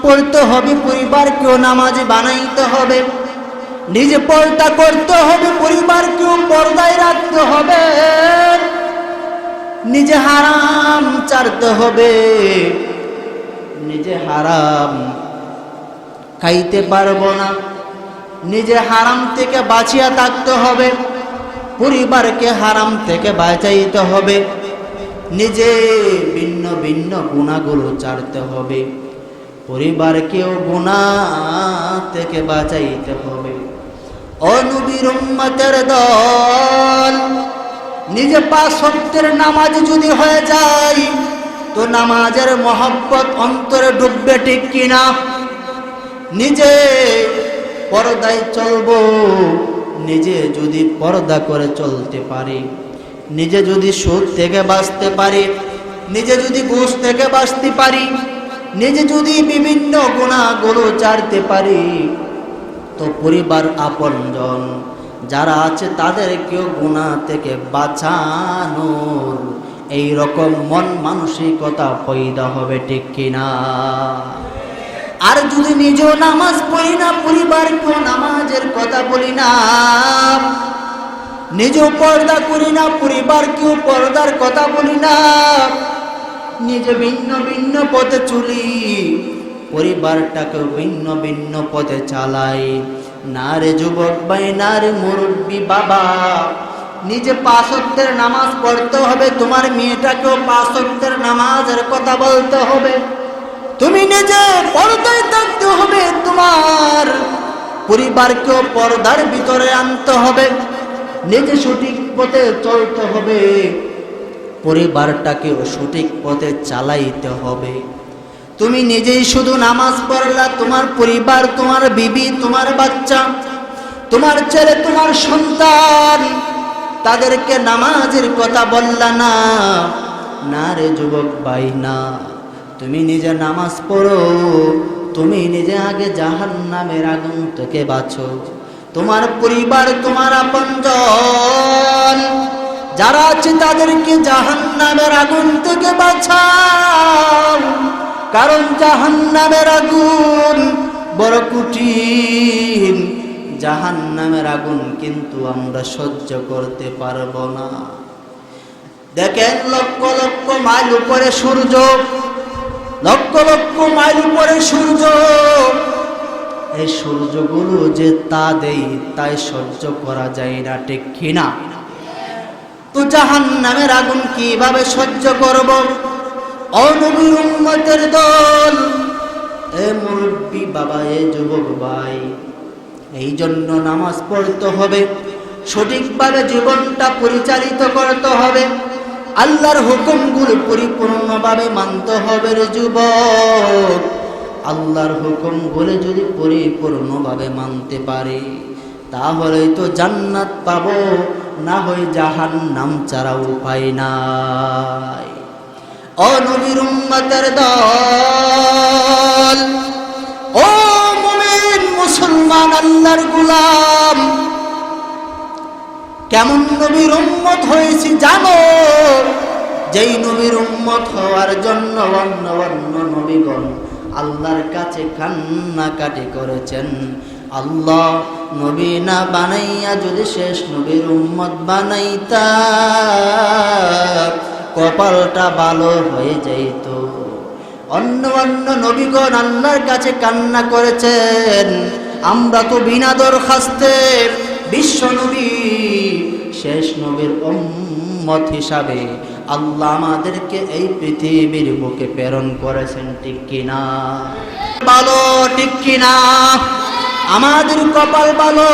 পড়তে হবে, পরিবারকেও নামাজি বানাইতে হবে, নিজে পর্দা করতে হবে, পরিবারকেও পর্দায় রাখতে হবে, নিজে হারাম ছাড়তে হবে, নিজে হারাম খাইতে পারবো না, নিজে হারাম থেকে বাঁচিয়া থাকতে হবে, পরিবারকে হারাম থেকে বাঁচাইতে হবে, নিজে ভিন্ন ভিন্ন গুনাহগুলো ছাড়তে হবে, পরিবারকেও গুনাহ থেকে বাঁচাইতে হবে। ও নবীর উম্মতের দল, নিজে 5 ওয়াক্তের নামাজ যদি হয়ে যায় তো নামাজের মহব্বত অন্তরে ডুববে, ঠিক কিনা? নিজে পর্দায় চলবো, নিজে যদি পর্দা করে চলতে পারি, নিজে যদি সুদ থেকে বাঁচতে পারি, নিজে যদি ঘুষ থেকে বাঁচতে পারি, নিজে যদি বিভিন্ন গুনাহগুলো ছাড়তে পারি, তো পরিবার আপনজন যারা আছে তাদেরকেও গুনাহ থেকে বাঁচানোর এই রকম মন মানসিকতা পয়দা হবে, ঠিক কিনা? আর যদি নিজেও নামাজ পড়ি না, পরিবারকেও নামাজের কথা বলি না, নিজেও পর্দা করি না, পরিবারকেও পর্দার কথা বলি না, নিজে ভিন্ন ভিন্ন পথে চলি, পরিবারটাকেও ভিন্ন ভিন্ন পথে চালাই, না রে যুবক ভাই, না রে মুরব্বী বাবা, নিজে 5 ওয়াক্তের নামাজ পড়তে হবে, তোমার মেয়েটাকেও 5 ওয়াক্তের নামাজের কথা বলতে হবে, তুমি নিজে পর্দায় থাকতে হবে, তোমার পরিবারকেও পর্দার ভিতরে আনতে হবে, নিজে সঠিক পথে চলতে হবে, পরিবারটাকেও সঠিক পথে চালাইতে হবে। তুমি নিজেই শুধু নামাজ পড়লা, তোমার পরিবার, তোমার বিবি, তোমার বাচ্চা, তোমার ছেলে, তোমার সন্তান, তাদেরকে নামাজের কথা বললা না, না রে যুবক ভাই, না। তুমি নিজে নামাজ পড়ো, তুমি নিজে আগে জাহান্নামের আগুন থেকে বাঁচো, তোমার পরিবার, তোমার আপনজন যারা আছে তাদেরকে জাহান্নামের আগুন থেকে বাঁচাও, কারণ জাহান্নামের আগুন বড় কঠিন, জাহান্নামের আগুন কিন্তু আমরা সহ্য করতে পারবো না। দেখেন, লক্ষ লক্ষ মাইল উপরে সূর্য, লক্ষ লক্ষ মাইল উপরে সূর্য, এই সূর্যগুলো যে তা দেয় তাই সহ্য করা যায় না, ঠিক কিনা? তো জাহান্নামের আগুন কিভাবে সহ্য করব? ও নবীর উম্মতের দল, এ মুরব্বী বাবা, এ যুবক ভাই, এই জন্য নামাজ পড়তে হবে, সঠিকভাবে জীবনটা পরিচালিত করতে হবে, আল্লাহর হুকুমগুলো পরিপূর্ণভাবে মানতে হবে রে যুবক। আল্লাহর হুকুমগুলো যদি পরিপূর্ণভাবে মানতে পারি তাহলে তো জান্নাত পাবো, না হয় জাহান্নাম ছাড়া উপায় নাই। ও নবীর উম্মতের দল, ও মুমিন মুসলমান আল্লাহর গোলাম, কেমন নবীর উম্মত হয়েছি জানো? যেই নবীর উম্মত হওয়ার জন্য অন্য অন্য নবীগণ আল্লাহর কাছে কান্নাকাটি করেছেন। আল্লাহ নবী না বানাইয়া যদি শেষ নবীর উম্মত বানাইতা কপালটা ভালো হয়ে যাইত। অন্য অন্য নবীগণ আল্লাহর কাছে কান্না করেছেন, আমরা তো বিনা দরখাস্তে বিশ্ব নবী শেষ নবীর উম্মত হিসাবে আল্লাহ আমাদেরকে এই পৃথিবীর বুকে প্রেরণ করেছেন, ঠিক কিনা? ভালো, ঠিক কিনা? আমাদের কপাল ভালো।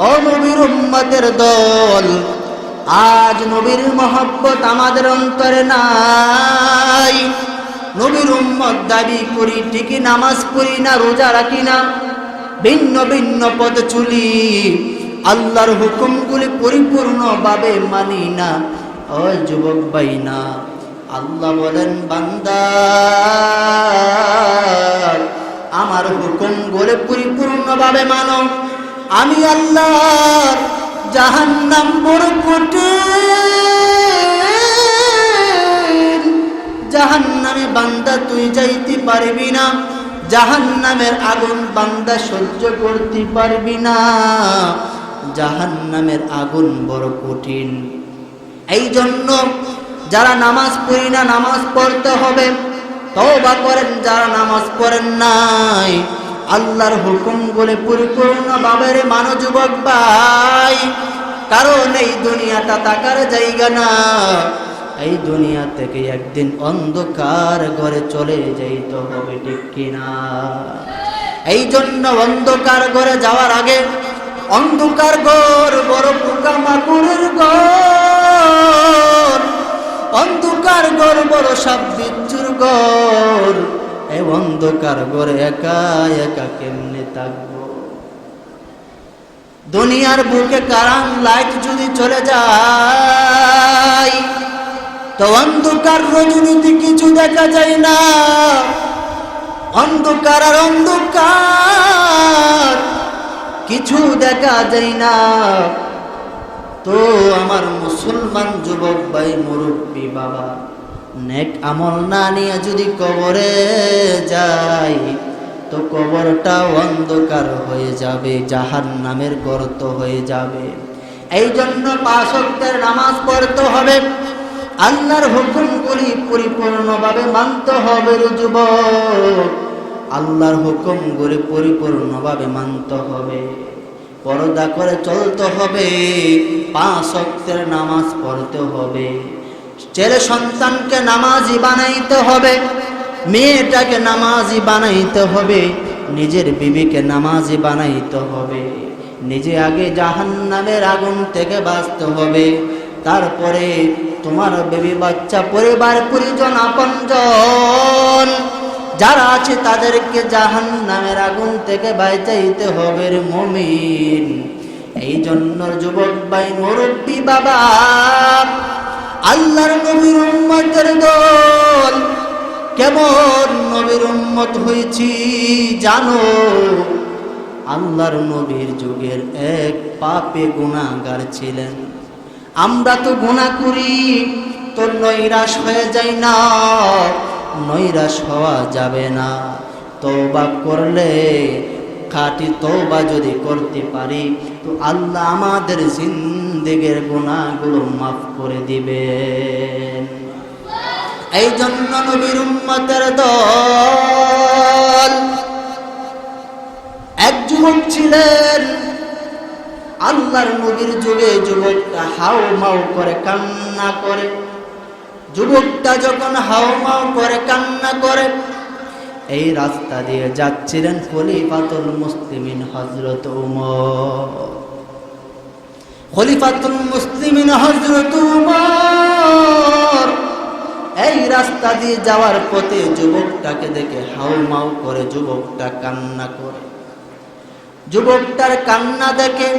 ও নবীর উম্মতের দল, আজ নবীর মহব্বত আমাদের অন্তরে নাই। নবীর উম্মত দাবি করি, ঠিকই নামাজ পড়ি না, রোজা রাখি না, ভিন্ন ভিন্ন পথে চলি, আল্লাহর হুকুমগুলি পরিপূর্ণভাবে মানি না। ও যুবক ভাই, না, আল্লাহ বলেন বান্দা আমার হুকুমগুলি পরিপূর্ণভাবে মানো, আমি আল্লাহর জাহান্নাম বড় কঠিন, জাহান্নামে বান্দা তুই যাইতে পারবি না, জাহান্নামের আগুন বান্দা সহ্য করতে পারবি না, জাহান্নামের আগুন বড় কঠিন। এই জন্য যারা নামাজ পড়ি না নামাজ পড়তে হবে, তওবা করেন যারা নামাজ পড়েন নাই, আল্লাহর হুকুমগুলো পরিপূর্ণভাবে মানো যুবক ভাই। কারণ এই দুনিয়াটা থাকার জায়গা না, এই দুনিয়া থেকে একদিন অন্ধকার ঘরে চলে যাইতে হবে, ঠিক কিনা? এই জন্য অন্ধকার ঘরে যাওয়ার আগে, অন্ধকার ঘর বড় পোকামাকড়ের ঘর, অন্ধকার ঘর বড় সাপ বিচ্ছুর ঘর, এই অন্ধকার ঘরে একা একা কেমনে থাকবো? দুনিয়ার বুকে কারেন্ট লাইট যদি চলে যায় তো অন্ধকার রজনীতে কিছু দেখা যায় না, অন্ধকার আর অন্ধকার কিছু দেখা যায় না। তো আমার মুসলমান যুবক ভাই, মুরব্বী বাবা, নেক আমল না নিয়ে যদি কবরে যায় তো কবরটা অন্ধকার হয়ে যাবে, জাহান্নামের গর্ত হয়ে যাবে। এই জন্য 5 ওয়াক্তের নামাজ পড়তে হবে, আল্লাহর হুকুমগুলি পরিপূর্ণভাবে মানতে হবে রে যুবক, আল্লাহর হুকুমগুলি পরিপূর্ণভাবে মানতে হবে, পর্দা করে চলতে হবে, 5 ওয়াক্তের নামাজ পড়তে হবে, ছেলে সন্তানকে নামাজি বানাইতে হবে, মেয়েটাকে নামাজি বানাইতে হবে, নিজের বিবিকে নামাজি বানাইতে হবে, নিজে আগে জাহান্নামের আগুন থেকে বাঁচতে হবে, তারপরে তোমার বেবি বাচ্চা পরিবার পরিজন আপনজন যারা আছে তাদেরকে জাহান্নামের আগুন থেকে বাঁচাইতে হবে রে মুমিন। এই জন্য যুবক ভাই, মুরব্বী বাবা, আল্লাহর নবীর উম্মতের দল কেমন নবীর উম্মত হয়েছি জানো? আল্লাহর নবীর যুগের এক পাপে গুনাহগার ছিলেন। আমরা তো গুনাহ করি তো নৈরাশ হয়ে যায় না, নৈরাশ হওয়া যাবে না। তওবা করলে, খাঁটি তওবা যদি করতে পারি তো আল্লাহ আমাদের জিন্দেগীর গুনাহগুলো মাফ করে দিবেন। এই জন্য নবীর উম্মতের দল এক যুবক ছিলেন, আল্লাহর নবীর যুগে যুবকটা হাউমাউ করে কান্না করে। যুবকটা যখন হাউমাউ করে কান্না করে, এই রাস্তা দিয়ে যাচ্ছিলেন খলিফাতুল মুসলিমিন হযরত উমর। খলিফাতুল মুসলিমিন হযরত উমর এই রাস্তা দিয়ে যাওয়ার পথে যুবকটাকে দেখে হাউমাউ করে যুবকটা কান্না করে। যুবকটার কান্না দেখে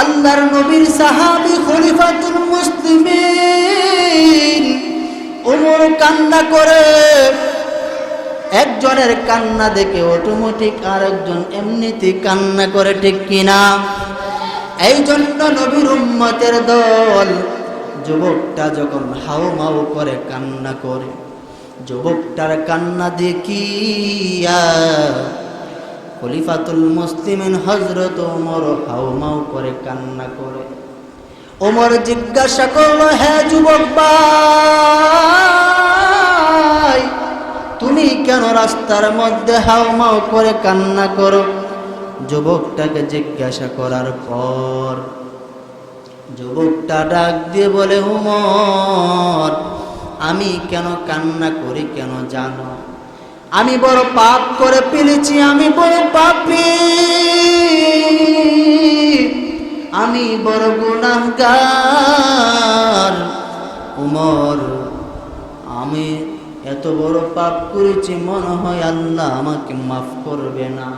আল্লাহর নবীর সাহাবী খলিফাতুল মুসলিমিন ওমর কান্না করে। একজনের কান্না দেখে অটোমেটিক আরেকজন এমনিতেই কান্না করে, ঠিক কিনা? এই জন্য নবীর উম্মতের দল যুবকটা যখন হাউমাউ করে কান্না করে, যুবকটার কান্না দেখিয়া খলিফাতুল মুসলিমিন হযরত ওমর হাউমাউ করে কান্না করে। ওমর জিজ্ঞাসা করল, হে যুবক ভাই, তুমি কেন রাস্তার মধ্যে হাউমাউ করে কান্না করো? যুবকটাকে জিজ্ঞাসা করার পর যুবকটা ডাক দিয়ে বলে, ওমর, আমি কেন কান্না করি কেন জানো? আমি বড় পাপ করে ফেলেছি, আমি বড় পাপী, আমি বড় গুনাহগার। ওমর, আমি এত বড় পাপ করেছি, মনে হয় আল্লাহ আমাকে মাফ করবে না।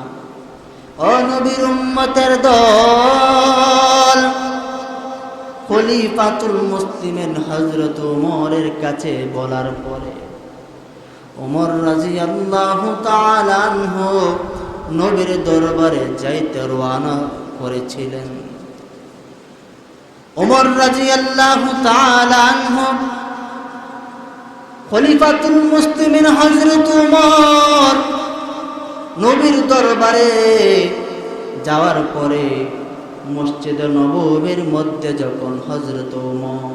ও নবীর উম্মতের দল, খলিফাতুল মুসলিমিন হযরত ওমরের কাছে বলার পরে ওমর রাদিয়াল্লাহু তাআলা আনহু নবীর দরবারে যাইতে রওনা করেছিলেন। ওমর রাদিয়াল্লাহু তাআলা আনহু খলিফাতুল মুসলিমিন হযরত উমর নবীর দরবারে যাওয়ার পরে মসজিদে নববীর মধ্যে যখন হযরত উমর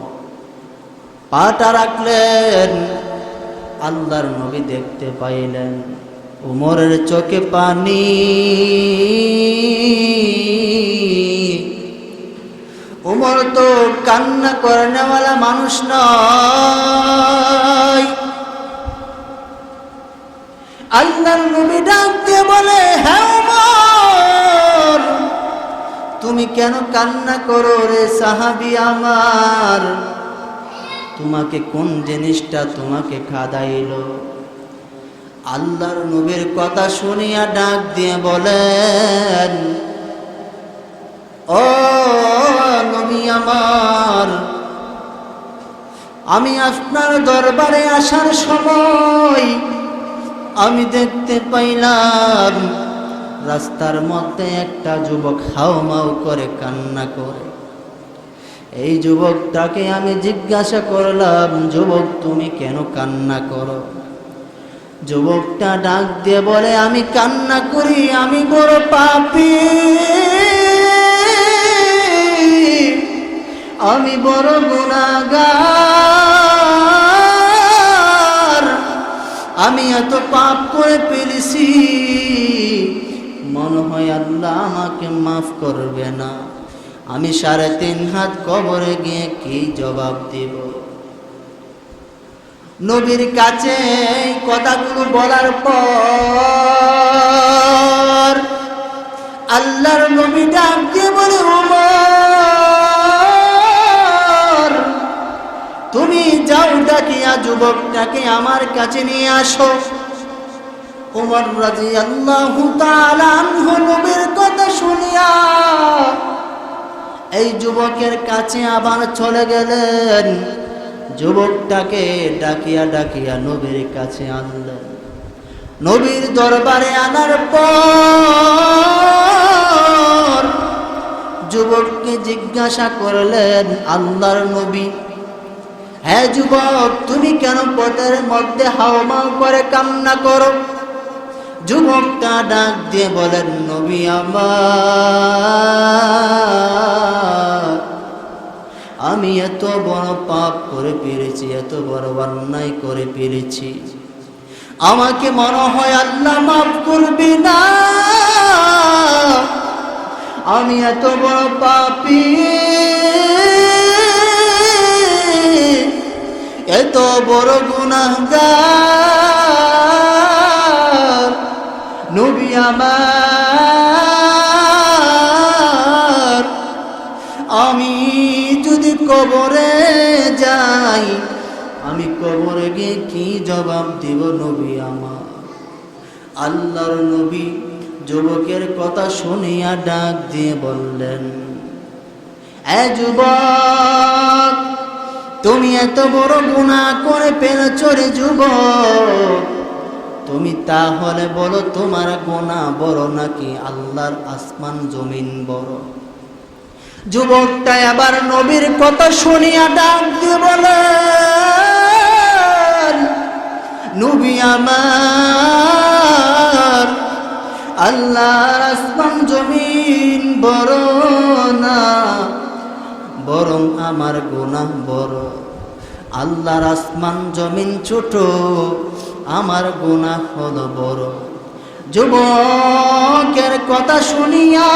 পাটা রাখলেন, আল্লাহর নবী দেখতে পাইলেন উমরের চোখে পানি। উমর তো কান্না করেনেওয়ালা মানুষ নয়। আল্লাহর নবী ডাক দিয়ে বলে, হ্যাঁ উমর, তুমি কেন কান্না করো রে সাহাবী আমার? তোমাকে কোন জিনিসটা তোমাকে খাদাইলো? আল্লাহর নবীর কথা শুনিয়া ডাক দিয়ে বলেন, ও নবী আমার, আমি আপনার দরবারে আসার সময় আমি দেখতে পাইলাম রাস্তার মধ্যে একটা যুবক হাউমাউ করে কান্না করে। এই যুবকটাকে আমি জিজ্ঞাসা করলাম, যুবক তুমি কেন কান্না করো? যুবকটা ডাক দিয়ে বলে, আমি কান্না করি, আমি বড় পাপী, আমি বড় গুনাহগার, আমি এত পাপ করে ফেলেছি, মনে হয় আল্লাহ আমাকে মাফ করবে না। আমি 3.5 হাত কবরে গিয়ে কি জবাব দিব? নবীর কাছে এই কথাগুলো বলার পর আল্লাহর নবী ডাক দিয়ে বলে, উমর, তুমি যাও ডাকিয়া যুবকটাকে আমার কাছে নিয়ে আসো। উমর রাদিয়াল্লাহু তাআলা আনহু নবীর কথা শুনিয়া এই যুবকের কাছে আবার চলে গেলেন। যুবকটাকে ডাকিয়া ডাকিয়া নবীর কাছে আনলেন। নবীর দরবারে আনার পর যুবককে জিজ্ঞাসা করলেন, আল্লাহর নবী, হ্যাঁ যুবক, তুমি কেন পথের মধ্যে হাওমাও করে কান্না করো? যুবকটা ডাক দিয়ে বলেন, নবী আমার, আমি এত বড় পাপ করে পেরেছি, এত বড় অন্যায় করে পেরেছি, আমাকে মনে হয় আল্লাহ মাফ করবে না। আমি এত বড় পাপী, এত বড় গুনাহগার, নবী আমার, আমি যদি কবরে যাই, আমি কবরে গিয়ে কি জবাব দিব নবী আমার? আল্লাহর নবী যুবকের কথা শুনিয়া ডাক দিয়ে বললেন, এ যুবক, তুমি এত বড় গুনাহ করে ফেলেছো রে যুবক, তুমি তাহলে বলো তোমার গুনাহ বড় নাকি আল্লাহর আসমান জমিন বড়? যুবকটা আবার নবীর কথা শুনিয়া ডাক দিয়ে বলেন, নবী আমার, আল্লাহর আসমান জমিন বড় না, বরং আমার গুনাহ বড়। আল্লাহর আসমান জমিন ছোট, আমার গুনাহ হলো বড়। যুবকের কথা শুনিয়া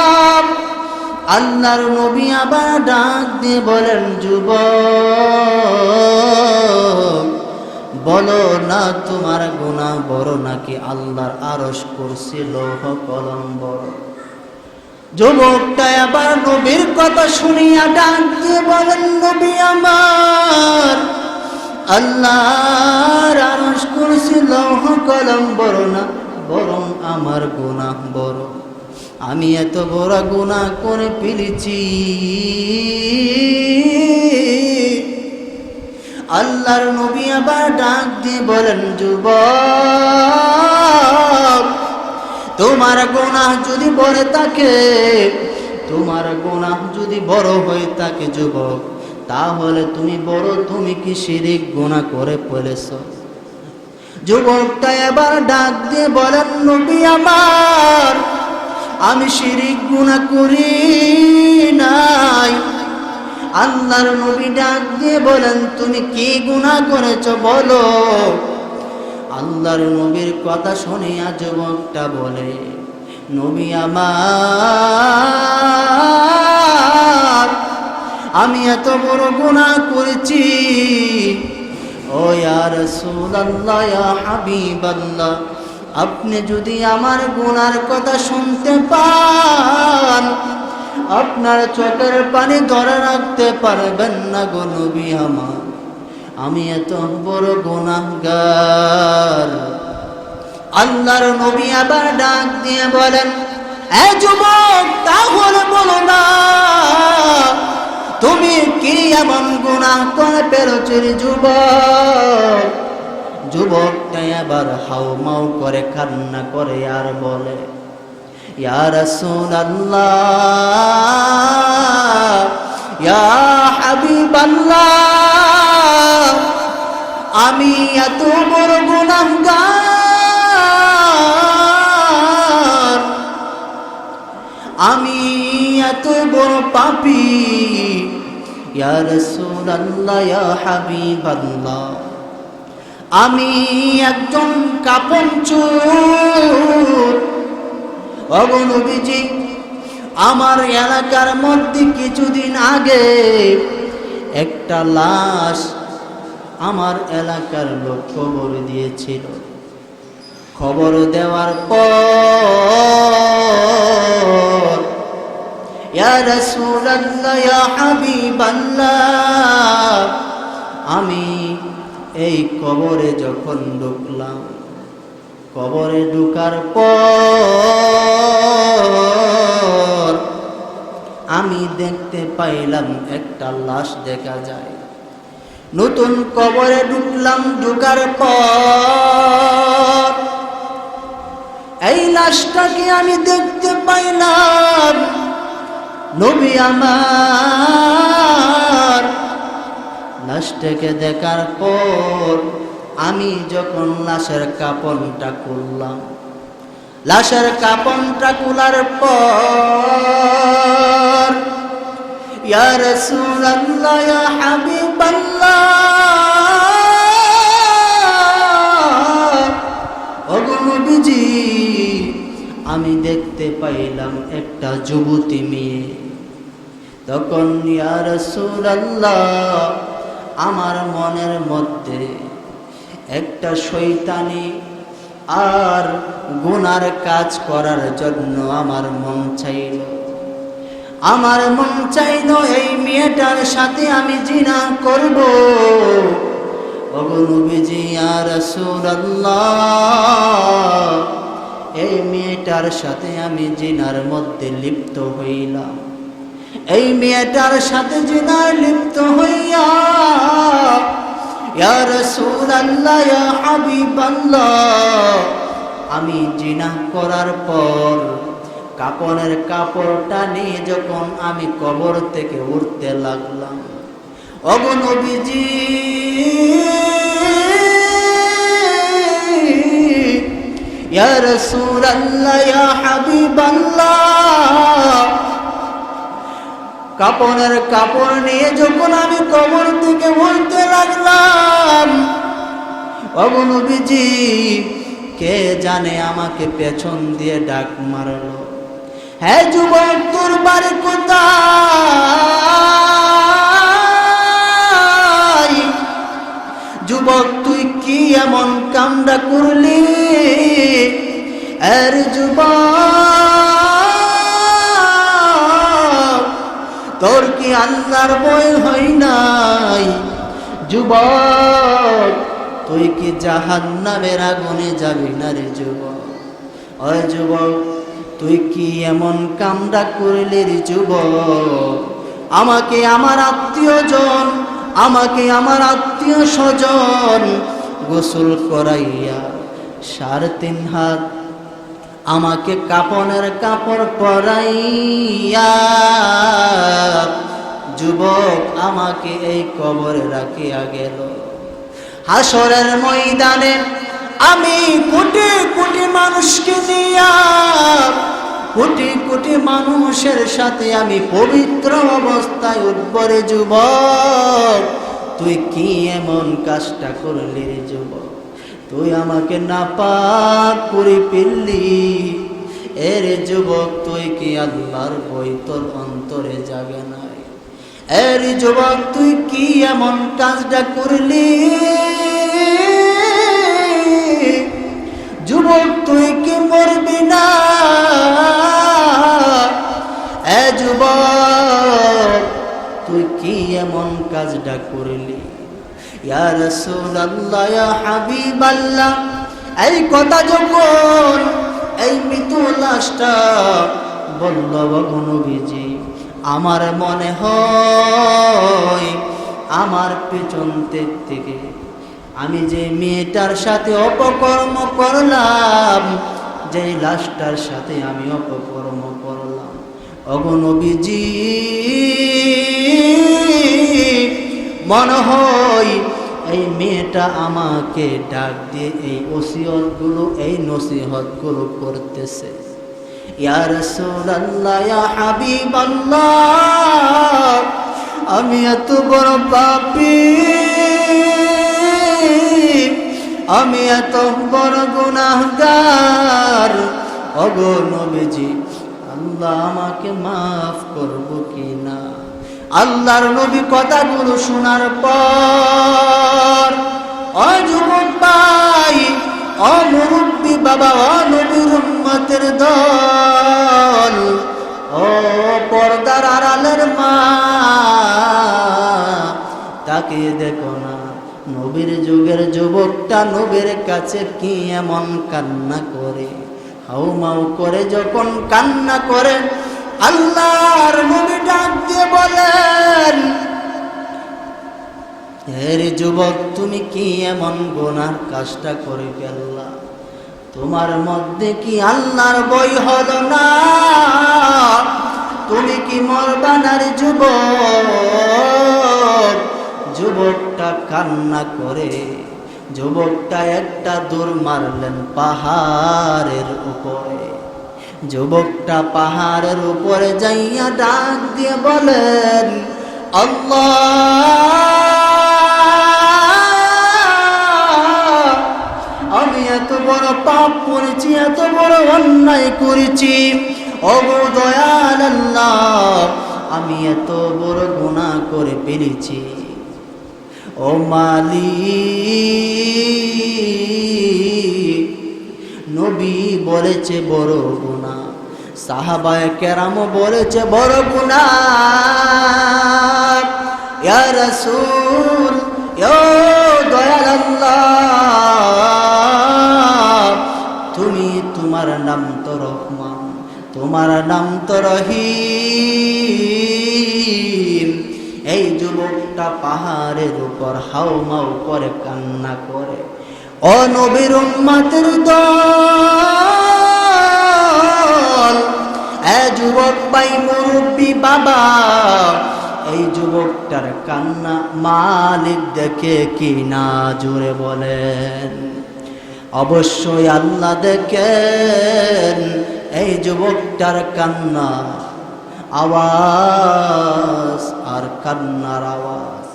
আল্লাহর নবী আবার ডাক দিয়ে বলেন, যুবক, বলো না তোমার গুনাহ বড় নাকি আল্লাহর আরশ কুরসি লৌহ কলম বড়? যুবকটা আবার নবীর কথা শুনিয়া ডাক দিয়ে বলেন, নবী আমার, আল্লাহর আরশ কুরসি লৌহ কলম বড় না, বরং আমার গুনাহ বড়। আমি এত বড় গুনাহ করে ফেলেছি। আল্লাহর নবী আবার ডাক দিয়ে বলেন, যুবক, তোমার গুনাহ যদি বড় থাকে, তোমার গুনাহ যদি বড় হয়ে থাকে যুবক, তাহলে তুমি বড়, তুমি কি শিরিক গুনাহ করে ফেলেছো? যুবকটা এবার ডাক দিয়ে বলেন, নবী আমার, আমি শিরিক গুনাহ করি নাই। আল্লাহর নবী ডাক দিয়ে বলেন, তুমি কি গুনাহ করেছো বলো। আল্লাহর নবীর কথা শুনিয়া যুবকটা বলে, নবী আমার, আমি এত বড় গুনাহ করেছি। ও ইয়া রাসূলুল্লাহ, ইয়া হাবিবাল্লাহ, আপনি যদি আমার গুনার কথা শুনতে পান, আপনার চোখের পানি ধরে রাখতে পারবেন না গো নবী আমার, আমি এত বড় গুনাহগার। আল্লাহর নবী আবার ডাক দিয়ে বলেন, এ যুবক, তাহলে বলো না তুমি কি এমন গুনাহ করে ফেলেছো যুবক। যুবকটা এবার হাউমাউ করে কান্না করে আর বলে, ইয়া রাসূলুল্লাহ, ইয়া হাবিবাল্লাহ, আমি এত বড় গুনাহগার, আমি এত বড় পাপী। ইয়া রাসূলুল্লাহ, ইয়া হাবিবাল্লাহ, আমি একজন কাপনচোর। ওগো নবীজি, আমার এলাকার মধ্যে কিছুদিন আগে একটা লাশ আমার এলাকার লোক খবর দিয়েছিল। খবর দেওয়ার পর, ইয়া রাসূলুল্লাহ, ইয়া হাবিবাল্লাহ, আমি এই কবরে যখন ঢুকলাম, কবরে ঢুকার পর আমি দেখতে পাইলাম একটা লাশ দেখা যায়। নতুন কবরে ঢুকলাম, ঢুকার পর এই লাশটাকে আমি দেখতে পাইলাম। নবী আমার, লাশটাকে দেখার পর আমি যখন লাশের কাপড়টা খুললাম, লাশের কাপড়টা খোলার পর, ইয়া রাসূলুল্লাহ, ইয়া হাবিবাল্লাহ, ওগো নবীজি, আমি দেখতে পাইলাম একটা যুবতী মেয়ে। তখন ইয়া রাসূলুল্লাহ, আমার মনের মধ্যে একটা শয়তানি আর গুনার কাজ করার জন্য আমার মন চাইল। আমার মন চাইল এই মেয়েটার সাথে আমি জিনা করব। ওগো নবীজি, ইয়া রাসূলুল্লাহ, এই মেয়েটার সাথে আমি জিনার মধ্যে লিপ্ত হইলাম। এই মেয়েটার সাথে জিনার লিপ্ত হইয়া, ইয়া রাসূলুল্লাহ, ইয়া হাবিবাল্লাহ, আমি জিনা করার পর কাপড়ের কাপড়টা নিয়ে যখন আমি কবর থেকে উঠতে লাগলাম, ওগো নবীজি, ইয়া রাসূলুল্লাহ, ইয়া হাবিবাল্লাহ, কাপড়ের কাপড় নিয়ে যখন আমি কবর থেকে উঠতে লাগলাম, ওগো নবীজি, কে জানে আমাকে পেছন দিয়ে ডাক মারলো, হে যুবক, তোর বাড়ি কোথায়? যুবক, তুই কি এমন কামটা করলি? এর যুবক, তোর কি আল্লাহর ভয় হয় নাই? যুবক, তুই কি জাহান্নামের আগুনে যাবি না রে যুবক? ওই যুবক, তুই কি এমন কামটা করলি রে যুবক? আমাকে আমার আত্মীয়জন, আমাকে আমার আত্মীয় স্বজন গোসল করাইয়া 3.5 হাত আমাকে কাপনের কাপড় পরাইয়া যুবক আমাকে এই কবরে রাখিয়া গেল। হাসরের ময়দানে আমি কোটি কোটি মানুষকে নিয়া কোটি কোটি মানুষের সাথে আমি পবিত্র অবস্থায় উঠবরে যুবক, তুই কি এমন কাজটা করলি রে যুবক? তুই আমাকে নাপাক করে ফেললি। এরে যুবক, তুই কি আল্লাহর ভয় তোর অন্তরে জাগে নাই? এরে যুবক, তুই কি এমন কাজটা করলি? যুবক, তুই কি মরবি না? এ যুবক, তুই কি এমন কাজটা করলি? ইয়া রাসূলুল্লাহ, ইয়া হাবিবাল্লাহ, এই কথা যখন এই মৃত লাশটা বলল গো নবীজি, আমার মনে হয় আমার পেছন থেকে আমি যে মেয়েটার সাথে অপকর্ম করলাম, যে লাশটার সাথে আমি অপকর্ম করলাম, ওগো নবীজি, মনে হয় এই মেয়েটা আমাকে ডাক দিয়ে এই ওসিয়তগুলো, এই নসিহতগুলো করতেছে। ইয়া রাসূলুল্লাহ, ইয়া হাবিবাল্লাহ, আমি এত বড় পাপী, আমি এত বড় গুনাহগার, ওগো নবীজি, আল্লাহ আমাকে মাফ করবো কি না? আল্লাহর নবী কথাগুলো শোনার পর, ও যুবক ভাই, ও মুরব্বী বাবা, ও নবীর উম্মতের দল, ও পর্দার আড়ালের মা, তাকিয়ে দেখো না, নবীর যুগের যুবকটা নবীর কাছে কি এমন কান্না করে, হাউমাউ করে যখন কান্না করে, আল্লাহর নবী ডাক দিয়ে বলেন, হে যুবক, তুমি কি এমন গুনার কাজটা করে ফেললা? তোমার মধ্যে কি আল্লাহর ভয় হলো না? তুমি কি মরবা না রে যুবক? যুবকটা কান্না করে, যুবকটা একটা দৌড় মারলেন পাহাড়ের উপরে। যুবকটা পাহাড়ের উপরে যাইয়া ডাক দিয়ে বলেন, আল্লাহ, আমি এত বড় পাপ করেছি, এত বড় অন্যায় করেছি, ওগো দয়াল আল্লাহ, আমি এত বড় গুনাহ করে ফেলেছি। ও মালিক, নবী বলেছে বড় গুনাহ, সাহাবায়ে কেরাম বলেছে বড় গুনাহ। ইয়া রাসূল, ইয়া দয়াল আল্লাহ, তুমি, তোমার নাম তো রহমান, তোমার নাম তো রহিম। এই যুবকটা পাহাড়ের উপর হাউমাউ করে কান্না করে। ও নবীর উম্মতের দল, এ যুবক ভাই, মুরব্বী বাবা, এই যুবকটার কান্না মালিক দেখে কি না? জোরে বলেন। অবশ্যই আল্লাহ দেখেন এই যুবকটার কান্না আওয়াজ আর কান্নার আওয়াজ।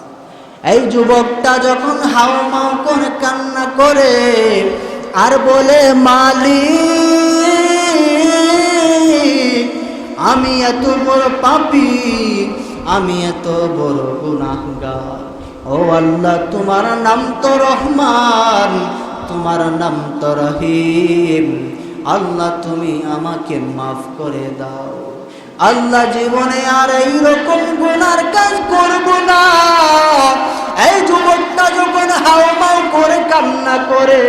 এই যুবকটা যখন হাউমাউ করে কান্না করে আর বলে, মালিক, আমি এত বড় পাপী, আমি এত বড় গুনাহগার, ও আল্লাহ, তোমার নাম তো রহমান, তোমার নাম তো রহিম, আল্লাহ তুমি আমাকে মাফ করে দাও। আল্লাহ, জীবনে আর এইরকম গুনার কাজ করব না। এই যুবকটা যখন হাউমাউ করে কান্না করে,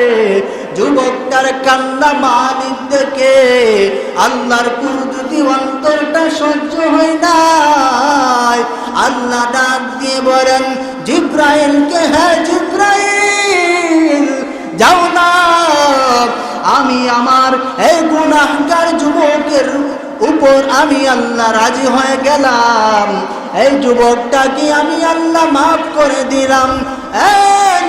যুবকটার কান্না মালিক দেখে আল্লাহর কুদরতি অন্তরটা সহ্য হয় না। আল্লাহ ডাক দিয়ে বলেন জিব্রাইলকে, হ্যাঁ জিব্রাইল, যাও না, আমি আমার এই গুনাহগার যুবকের উপর আমি আল্লাহ রাজি হয়ে গেলাম। এই যুবকটাকে আমি আল্লাহ মাফ করে দিলাম।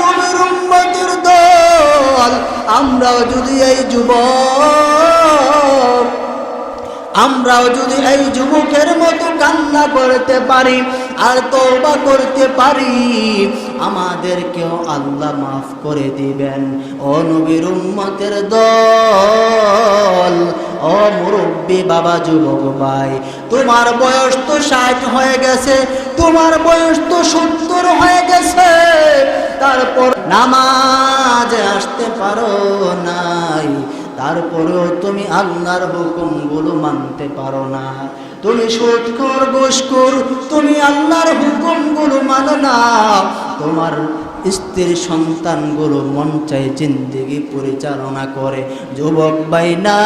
নবীর উম্মতের দল, আমরাও যদি এই যুবকের মতো কান্না করতে পারি আর তওবা করতে পারি, আমাদেরকেও আল্লাহ মাফ করে দিবেন। ও নবীর উম্মতের দল, ও মুরব্বী বাবা, যুবক ভাই, তোমার বয়স তো 60 হয়ে গেছে, তোমার বয়স তো 70 হয়ে গেছে, তারপর নামাজে আসতে পারো নাই, তারপরেও তুমি আল্লাহর হুকুমগুলো মানতে পারো না। তুমি সুদখোর, ঘুষখোর, তুমি আল্লাহর হুকুমগুলো মানো না। তোমার স্ত্রীর সন্তানগুলো মন চাই জিন্দেগি পরিচালনা করে। যুবক ভাই না,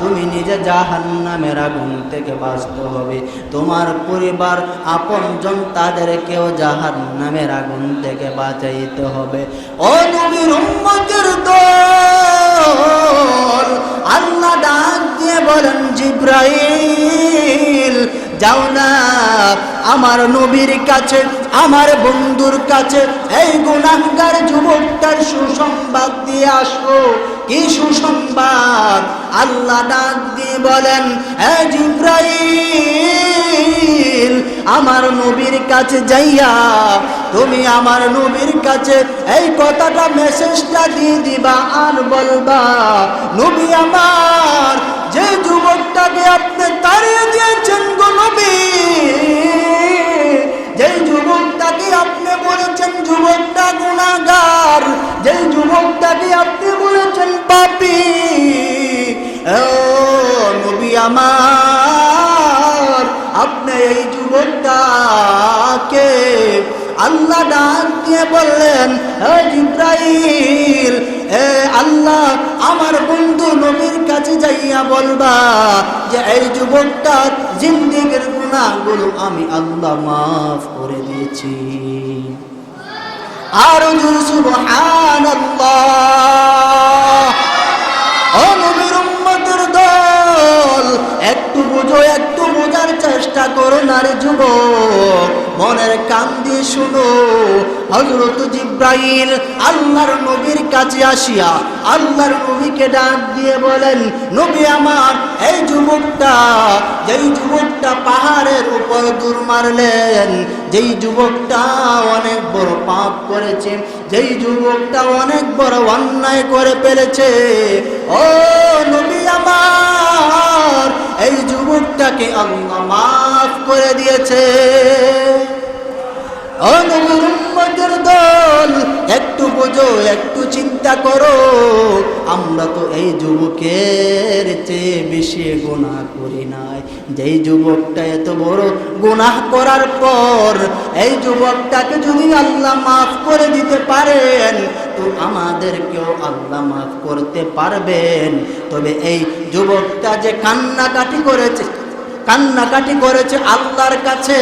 তুমি নিজে জাহান্নামের আগুন থেকে বাঁচতে হবে, তোমার পরিবার আপনজন তাদেরকেও জাহান্নামের আগুন থেকে বাঁচাইতে হবে। ও নবীর উম্মতের দল, আল্লাহ ডাক দিয়ে বলেন, জিবরাইল যাও না আমার নবীর কাছে, আমার বন্ধুর কাছে, এই গুনাহগার যুবকটার সুসংবাদ দিয়ে আসো। কি সুসংবাদ? আল্লাহ ডাক দিয়ে বলেন, হে জিবরাইল, আমার নবীর কাছে যাইয়া তুমি আমার নবীর কাছে এই কথাটা, মেসেজটা দিয়ে দিবা আর বলবা, নবী আমার, যে যুবকটাকে আপনি তাড়িয়ে দিয়েছেন গো নবী, যে যুবকটাকে আপনি বলেছেন যুবকটা গুনাহগার, যে যুবকটাকে আপনি বলেছেন পাপী, ও নবী আমার, আপনি এই যুবকটাকে, আল্লাহ ডাক দিয়ে বললেন, হে জিবরাইল, আল্লাহ আমার বন্ধু নবীর কাছে যাইয়া বলবা যে এই যুবকটার জিন্দেগীর গুনাহগুলো আমি আল্লাহ মাফ করে দিয়েছি। আর জোরে সুবহানাল্লাহ। ও নবীর উম্মতের দল, একটু বুঝো, একটু বোঝার চেষ্টা করো নারী যুবক, মনের কান দিয়ে শুনো। হযরত জিবরাইল আল্লাহর নবীর কাছে আসিয়া আল্লাহর নবীকে ডাক দিয়ে বলেন, নবী আমার, এই যুবকটা, যেই যুবকটা পাহাড়ের উপর দৌড় মারলেন, যেই যুবকটা অনেক বড় পাপ করেছে, যেই যুবকটা অনেক বড় অন্যায় করে ফেলেছে, ও নবী আমার, এই যুবকটাকে আল্লাহ মাফ করে দিয়েছে। ও নবীর উম্মতের দল, একটু বোঝো, একটু চিন্তা করো, আমরা তো এই যুবকের চেয়ে বেশি গুনাহ করি নাই। যেই যুবকটা এত বড় গুনাহ করার পর এই যুবকটাকে যদি আল্লাহ মাফ করে দিতে পারেন, তো আমাদেরকেও আল্লাহ মাফ করতে পারবেন। তবে এই যুবকটা যে কান্নাকাটি করেছে আল্লাহর কাছে,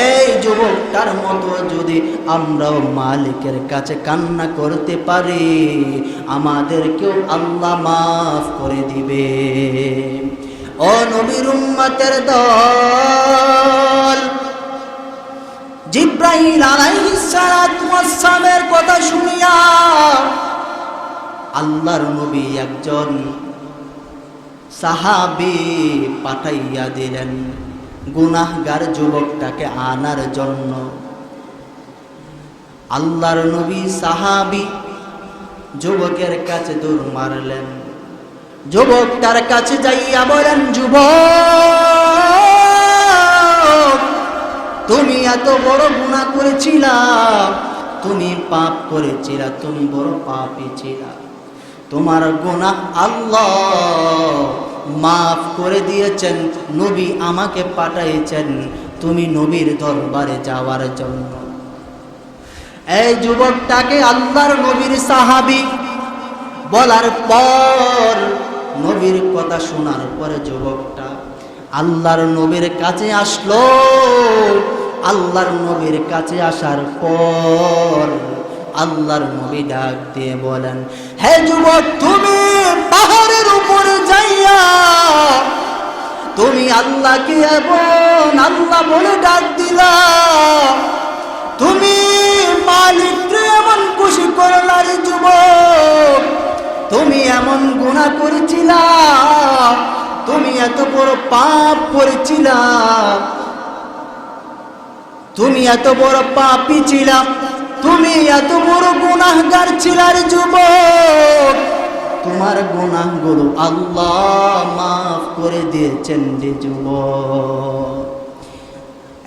এই যুবকটার মতো যদি আমরাও মালিকের কাছে কান্না করতে পারি, আমাদেরকেও আল্লাহ মাফ করে দিবে। ও নবীর উম্মতের দল, জিবরাইল আলাইহিস সালাতু ওয়াস সালামের কথা শুনিয়া আল্লাহর নবী একজন সাহাবী পাঠাইয়া দিলেন গুনাহগার যুবকটাকে আনার জন্য। আল্লাহর নবী সাহাবী যুবকের কাছে দৌড় মারলেন, যুবকটার কাছে যাইয়া বলেন, যুবক, তুমি এত বড় গুনাহ করেছিলা, তুমি পাপ করেছিলা, তুমি বড় পাপী ছিলা, তোমার গুনাহ আল্লাহ মাফ করে দিয়েছেন, নবী আমাকে পাঠাইছেন তুমি নবীর দরবারে যাওয়ার জন্য। এই যুবকটাকে আল্লাহর নবীর সাহাবী বলার পর, নবীর কথা শোনার পরে যুবকটা আল্লাহর নবীর কাছে আসলো। আল্লাহর নবীর কাছে আসার পর আল্লাহর নবী ডাক দিয়ে বলেন, হে যুবক, তুমি পাহাড়ের উপরে যাইয়া তুমি আল্লাহকে এবং আল্লাহ বলে ডাক দিলা, তুমি মালিককে এমন খুশি করলা রে যুবক, তুমি এমন গুনাহ করেছিলা, তুমি এত বড় পাপ করেছিলা, তুমি এত বড় পাপী ছিলা, তুমি এত বড় গুনাহগার ছিলা রে যুবক, তোমার গুনাহগুলো আল্লাহ মাফ করে দিয়েছেন রে যুবক।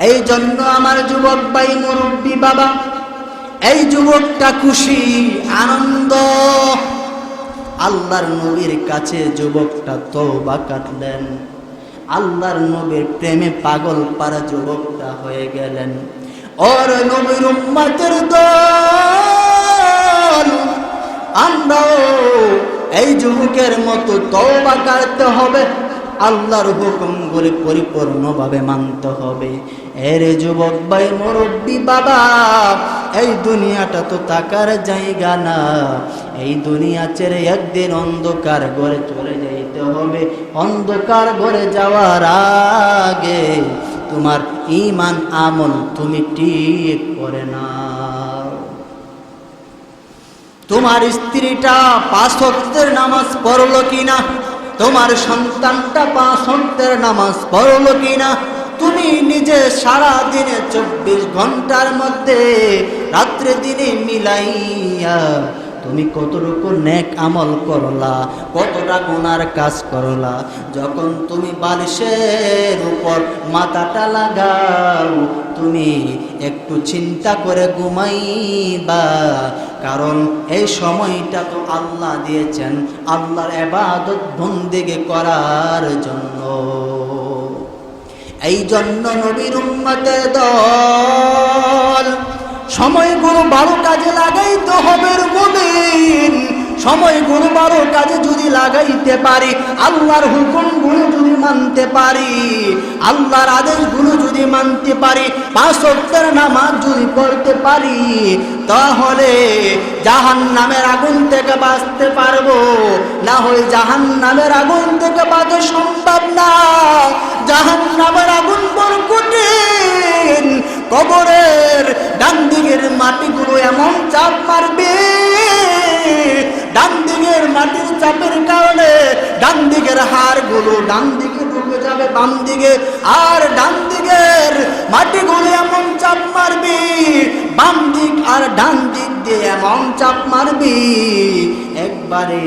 এই জন্য আমার যুবক ভাই মুরব্বী বাবা, এই যুবকটা খুশি আনন্দ। আল্লাহর নবীর কাছে যুবকটা তওবা কাটলেন, আল্লাহর নবীর প্রেমে পাগল পারা যুবকটা হয়ে গেলেন। ওর নবীর উম্মতের দল, আমরাও এই যুবকের মতো তওবা করতে হবে, আল্লাহর হুকুমগুলি পরিপূর্ণভাবে মানতে হবে। এর যুবক ভাই মুরব্বী বাবা, এই দুনিয়াটা তো থাকার জায়গা না, এই দুনিয়া ছেড়ে একদিন অন্ধকার ঘরে চলে যাইতে হবে। অন্ধকার ঘরে যাওয়ার আগে তোমার ঈমান আমল তুমি ঠিক করে নাও। তোমার স্ত্রীটা 5 ওয়াক্তের নামাজ পড়লো কিনা, তোমার সন্তানটা 5 ওয়াক্তের নামাজ পড়লো কিনা, তুমি নিজে সারা দিনে 24 ঘন্টার মধ্যে রাত্রে দিনে মিলাইয়া তুমি কতটুকু নেক আমল করলা, কতটা গুনার কাজ করলা। যখন তুমি বালিশের উপর মাথাটা লাগাও, তুমি একটু চিন্তা করে ঘুমাইবা, কারণ এই সময়টা তো আল্লাহ দিয়েছেন আল্লাহর ইবাদত বন্দেগি করার জন্য। এই জন্য নবীর উম্মতের দল, সময়গুলো ভালো কাজে লাগাইতে হবে মুমিন। সময়গুলো ভালো কাজে যদি লাগাইতে পারি, আল্লাহর হুকুমগুলো যদি মানতে পারি, আল্লাহর আদেশগুলো যদি মানতে পারি, 5 ওয়াক্তের নামাজ যদি পড়তে পারি, তাহলে জাহান্নামের আগুন থেকে বাঁচতে পারবো। না হয় জাহান্নামের আগুন থেকে বাঁচা সম্ভব না, জাহান্নামের আগুন বড় কঠিন। কবরের ডান দিকের মাটিগুলো এমন চাপ মারবে, ডান দিকের মাটির চাপের কারণে ডান দিকের হাড়গুলো ডান দিকে ঢুকে যাবে বাম দিকে, আর ডান দিকের মাটিগুলো এমন চাপ মারবে, বাম দিক আর ডান দিক দিয়ে এমন চাপ মারবি, একবারে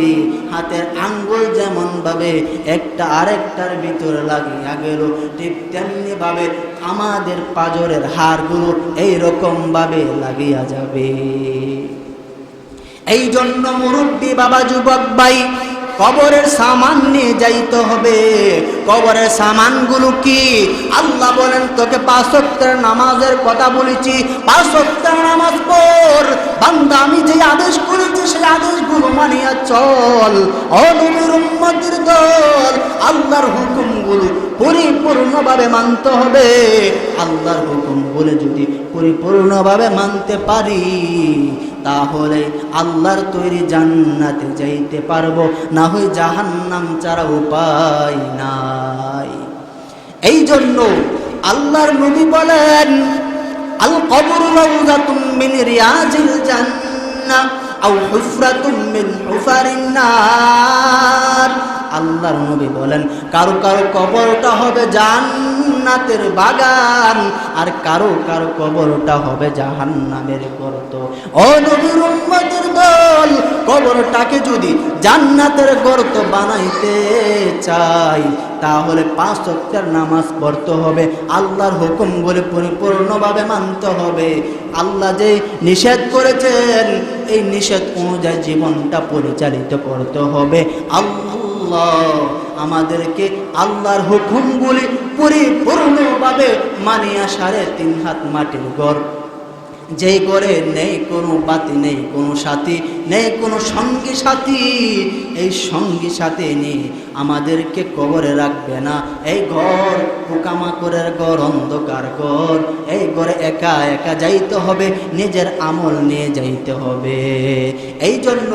হাতের আঙ্গুল যেমন ভাবে একটা আরেকটার ভিতরে লাগিয়া গেল, ঠিক তেমনি ভাবে আমাদের পাজরের হাড়গুলো এইরকম ভাবে লাগিয়া যাবে। এই জন্য মুরব্বী বাবা, যুবক ভাই, কবরের সামান নিয়ে যাইতে হবে। কবরের সামানগুলো কি? আল্লাহ বলেন তোকে 5 ওয়াক্তের নামাজের কথা বলেছি, 5 ওয়াক্তের নামাজ পড় বান্দা, আমি যে আদেশ করেছি সেই আদেশগুলো মানিয়া চল। ও নবীর উম্মতের দল, আল্লাহর হুকুমগুলো পরিপূর্ণভাবে মানতে হবে। আল্লাহর হুকুমগুলো যদি পরিপূর্ণভাবে মানতে পারি, তাহলে আল্লাহর তৈরি জান্নাতে যাইতে পারবো, না হয় জাহান্নাম ছাড়া উপায় নাই। এই জন্য আল্লাহর নবী বলেন, আল কবরু রাউযাতুম মিন রিয়াজিল জান্নাহ আও হুফরাতুম মিন হুফারিন নার। আল্লাহর নবী বলেন, কারো কারো কবরটা হবে জান্নাতের বাগান, আর কারো কারো কবরটা হবে জাহান্নামের গর্ত। ও নবীর উম্মতের দল, কবরটাকে যদি জান্নাতের গর্ত বানাইতে চাই, তাহলে 5 ওয়াক্তের নামাজ পড়তে হবে, আল্লাহর হুকুমগুলো পরিপূর্ণভাবে মানতে হবে। আল্লাহ যে নিষেধ করেছেন, এই নিষেধ অনুযায়ী জীবনটা পরিচালিত করতে হবে। আল্লাহ আমাদেরকে আল্লাহর হুকুমগুলি পরিপূর্ণভাবে মানিয়া 3.5 হাত মাটির ঘর, যেই ঘরে নেই কোনো বাতি, নেই কোনো সাথী, নেই কোনো সঙ্গী সাথী, এই সঙ্গী সাথে নিয়ে আমাদেরকে কবরে রাখবে না। এই ঘর পোকামাকড়ের ঘর, অন্ধকার ঘর, এই ঘরে একা একা যাইতে হবে, নিজের আমল নিয়ে যাইতে হবে। এই জন্য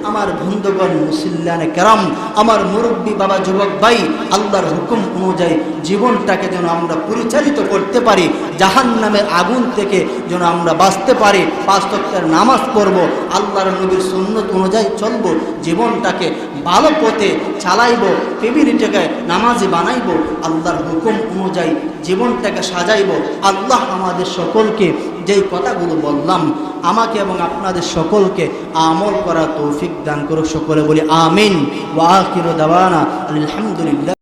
আমার বন্ধুগণ, মুসল্লিয়ানে কেরাম, আমার মুরব্বী বাবা, যুবক ভাই, আল্লাহর হুকুম অনুযায়ী জীবনটাকে যেন আমরা পরিচালিত করতে পারি, জাহান্নামের আগুন থেকে যেন আমরা বাঁচতে পারি। 5 ওয়াক্তের নামাজ পড়ব, আল্লাহর নবীর সুন্নত অনুযায়ী চলব, জীবনটাকে ভালো পথে চালাইব, ফ্যামিলিটাকে নামাজি বানাইব, আল্লাহর হুকুম অনুযায়ী জীবনটাকে সাজাইব। আল্লাহ আমাদের সকলকে যেই কথাগুলো বললাম, আমাকে এবং আপনাদের সকলকে আমল করা তৌফিক দান করুক। সকলে বলি আমিন। ওয়া আখিরু দাওয়ানা আলহামদুলিল্লাহ।